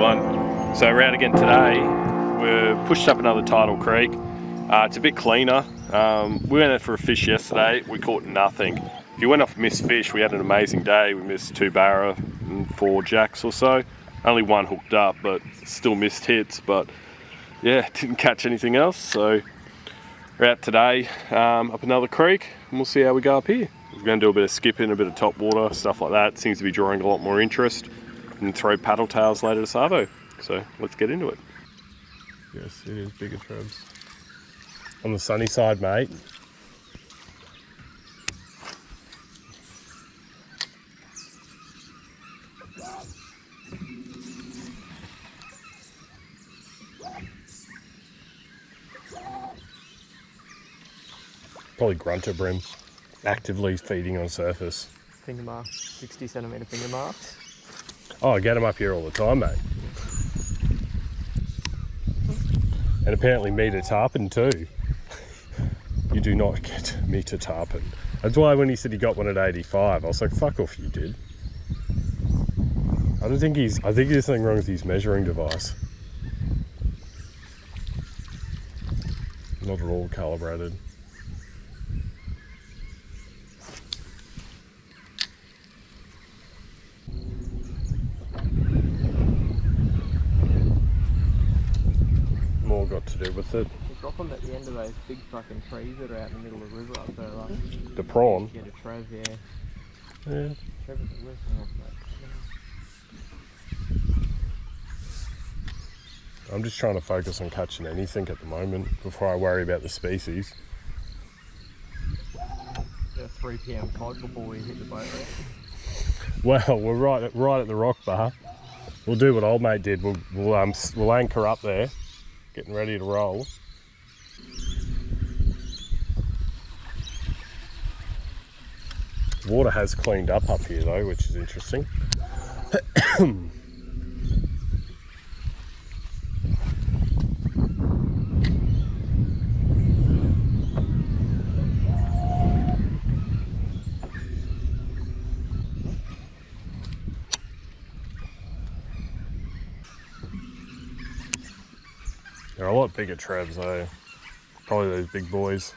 everyone. So we're out again today. We're pushed up another tidal creek. It's a bit cleaner. We went out for a fish yesterday. We caught nothing. If you went off missed fish, we had an amazing day. We missed 2 barra and 4 jacks or so. Only 1 hooked up, but still missed hits. But yeah, didn't catch anything else. So we're out today up another creek, and we'll see how we go up here. We're going to do a bit of skipping, a bit of top water, stuff like that. Seems to be drawing a lot more interest. And throw paddle tails later to Savo. So let's get into it. Yes, it is bigger trebs. On the sunny side, mate. Probably grunter brim, actively feeding on surface. Finger marks, 60 centimetre finger marks. Oh, I get them up here all the time, mate. And apparently meter tarpon too. You do not get meter tarpon. That's why when he said he got one at 85, I was like, fuck off, you did. I think there's something wrong with his measuring device. Not at all calibrated. More got to do with it. Drop them at the end of those big fucking trees that are out in the middle of the river up there, like. The prawn? Get a trev, yeah. Yeah. Trev is working off that. I'm just trying to focus on catching anything at the moment before I worry about the species. Get a 3 PM cod before we hit the boat race. Well, we're right at the rock bar. We'll do what old mate did. We'll anchor up there, getting ready to roll. Water has cleaned up here though, which is interesting. They're a lot bigger trebs though. Probably those big boys.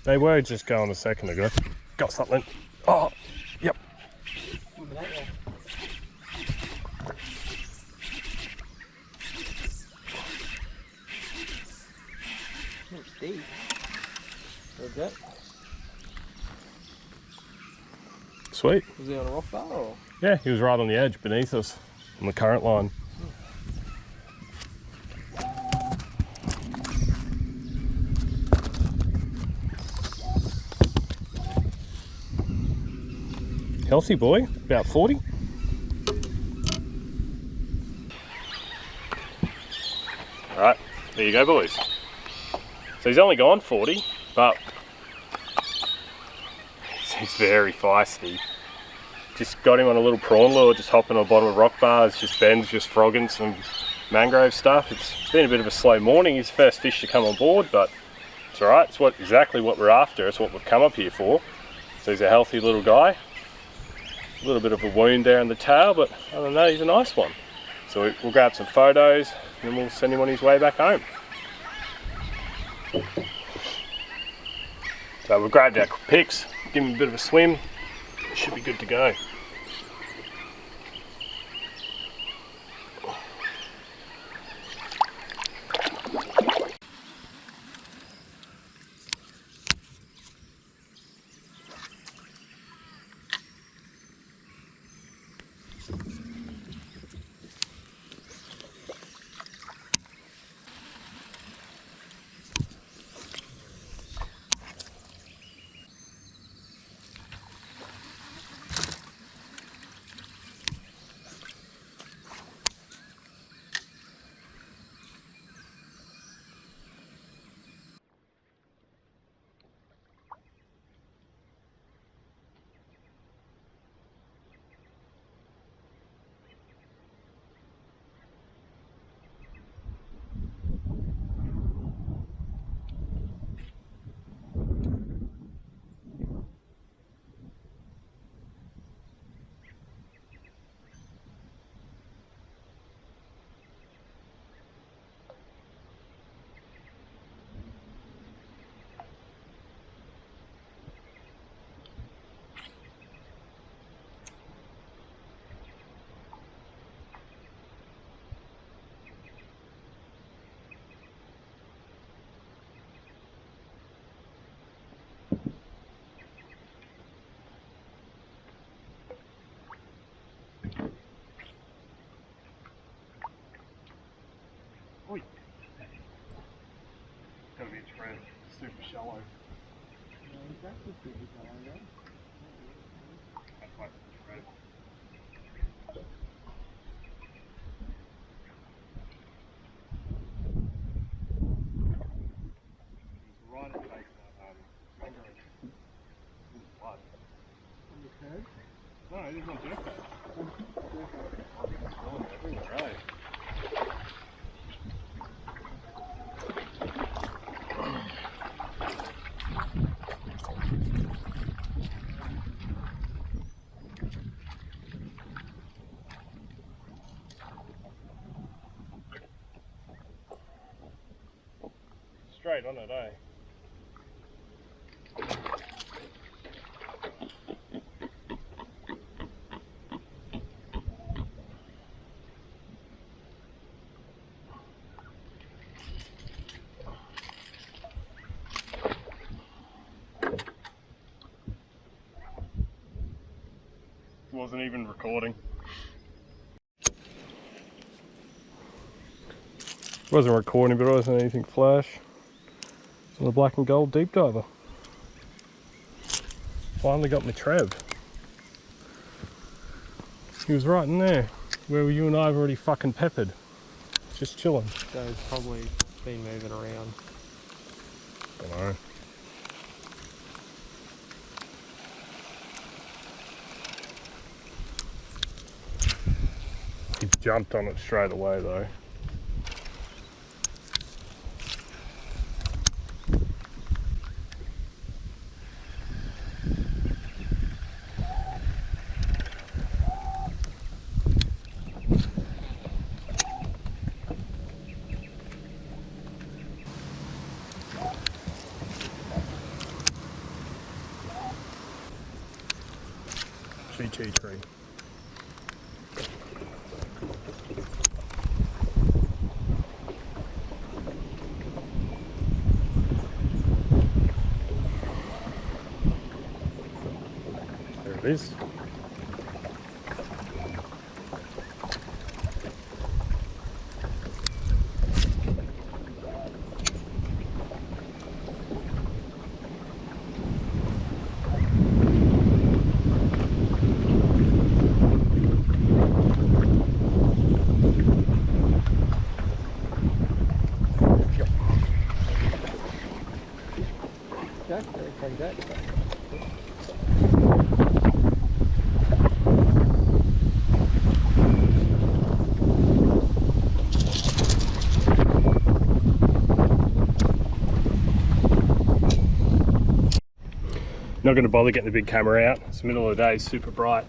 They were just going a second ago. Got something. Oh, yep. Looks deep. Where's that? Sweet. Was he on a rock bar or? Yeah, he was right on the edge beneath us on the current line. Healthy boy, about 40. All right, there you go, boys. So he's only gone 40, but he's very feisty. Just got him on a little prawn lure, just hopping on the bottom of rock bars, just bends, just frogging some mangrove stuff. It's been a bit of a slow morning. He's the first fish to come on board, but it's all right. It's exactly what we're after. It's what we've come up here for. So he's a healthy little guy. A little bit of a wound there in the tail, but other than that, he's a nice one. So we'll grab some photos and we'll send him on his way back home. So we've grabbed our pics, give him a bit of a swim, should be good to go. Fred. Super shallow. That's like Fred. He's right at the base of Mangrove. Blood. On the curb? No, it is on jerk bait. Oh, everywhere, right? Straight on it, eh? Wasn't even recording. Wasn't recording, but it wasn't anything flash. It's on the black and gold deep diver. Finally got my Trev. He was right in there, where you and I have already fucking peppered. Just chilling. So it's probably been moving around. Don't know. He jumped on it straight away though. GT tree. There it is. Jack, from Jack. Not going to bother getting the big camera out. It's the middle of the day, super bright.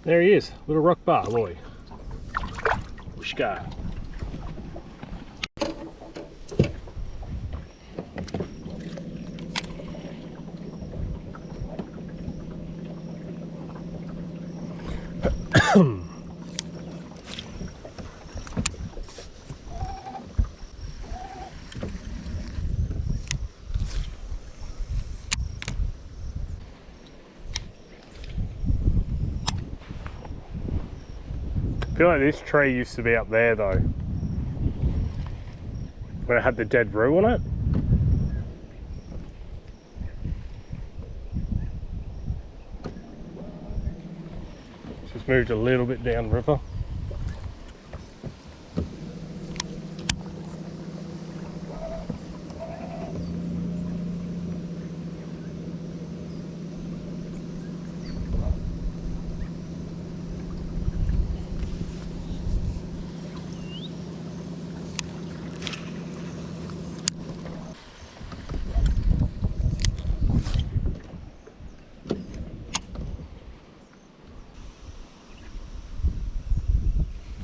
There he is, little rock bar boy. Whooshka. I feel like this tree used to be up there though, when it had the dead roo on it. Just moved a little bit downriver.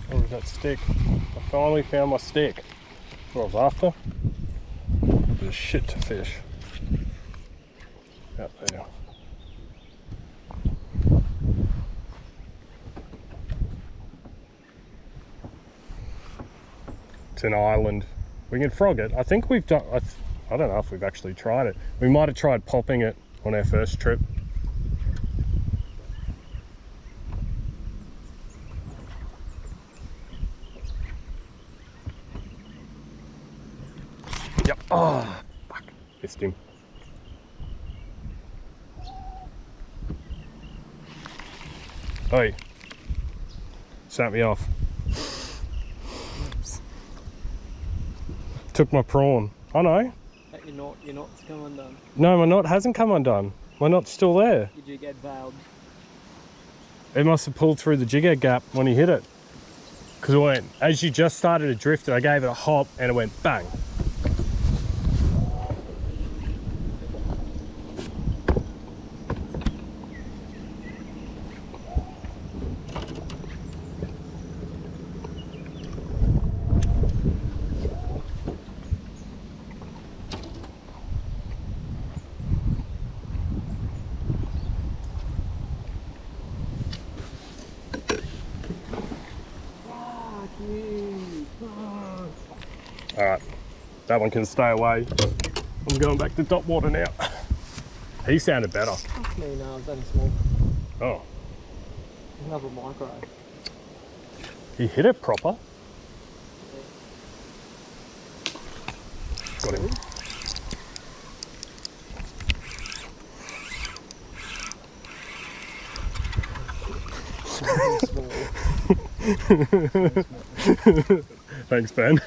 Where's that stick? I finally found my stick. What I was after. There's shit to fish. Out there. It's an island. We can frog it. I think we've done, I don't know if we've actually tried it. We might have tried popping it on our first trip. Yep. Oh, fuck. Missed him. Oi. Sat me off. Took my prawn. I know. Your knot's come undone. No, my knot hasn't come undone. My knot's still there. Your jig head failed. It must have pulled through the jig head gap when he hit it. Because it went, as you just started to drift it, I gave it a hop and it went bang. Alright, that one can stay away. I'm going back to Topwater now. He sounded better. Fuck me, no, it's only small. Oh. Another micro. He hit it proper. Got him. Thanks, Ben.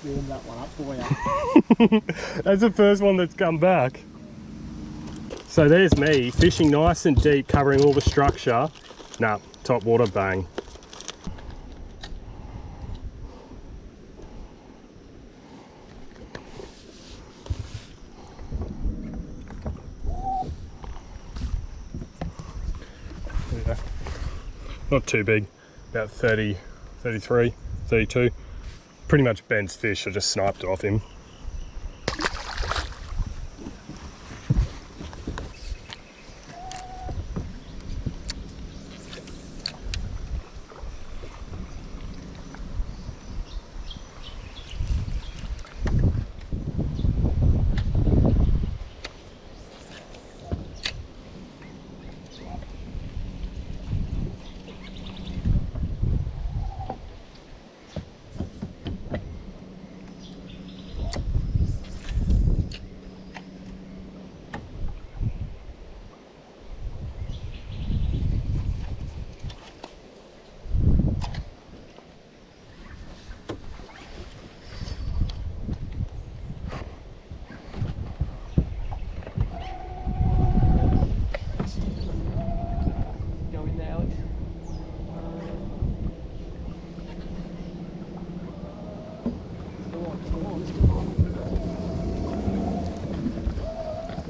Warm that one up for you. That's the first one that's come back. So there's me fishing nice and deep, covering all the structure. Nah, Topwater, bang. Yeah. Not too big, about 30, 33, 32. Pretty much Ben's fish, I just sniped it off him.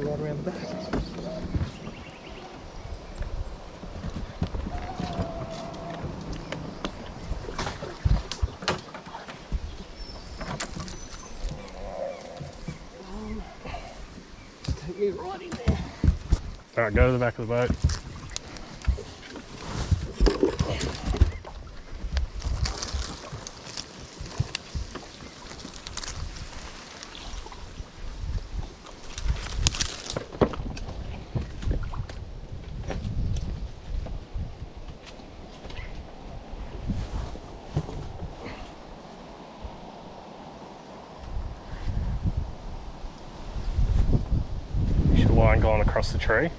Right around the back. Take me right in there. Alright, go to the back of the boat. Line going across the tree.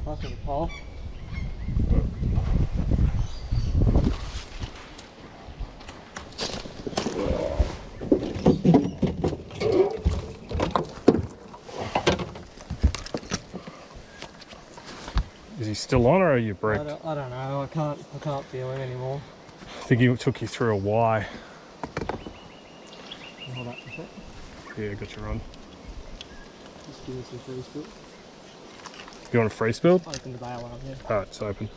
Nice little pole. Is he still on, or are you bricked? I don't know. I can't feel him anymore. I think he took you through a Y. Hold up for a sec. Yeah, got you on. Just give me some free spill. You want a free build? Open the bail up here. Alright, it's open.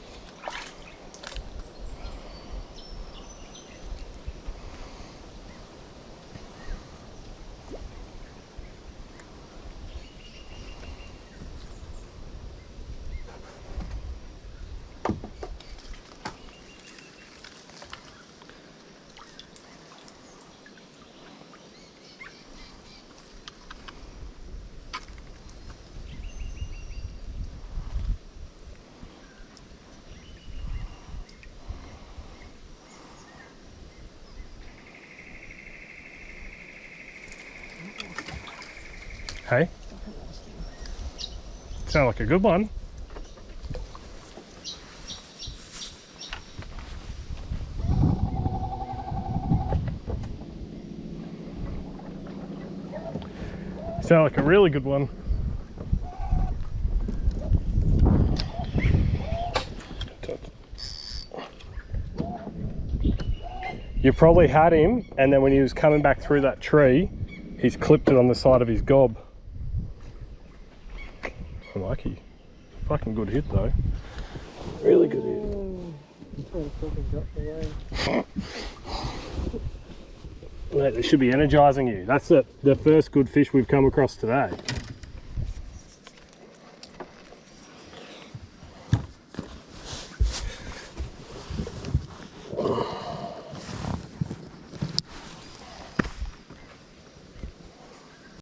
Hey? Sound like a good one. Sound like a really good one. You probably had him, and then when he was coming back through that tree, he's clipped it on the side of his gob. Unlucky. Fucking good hit though. Really good hit. Mate, they should be energising you. That's the first good fish we've come across today.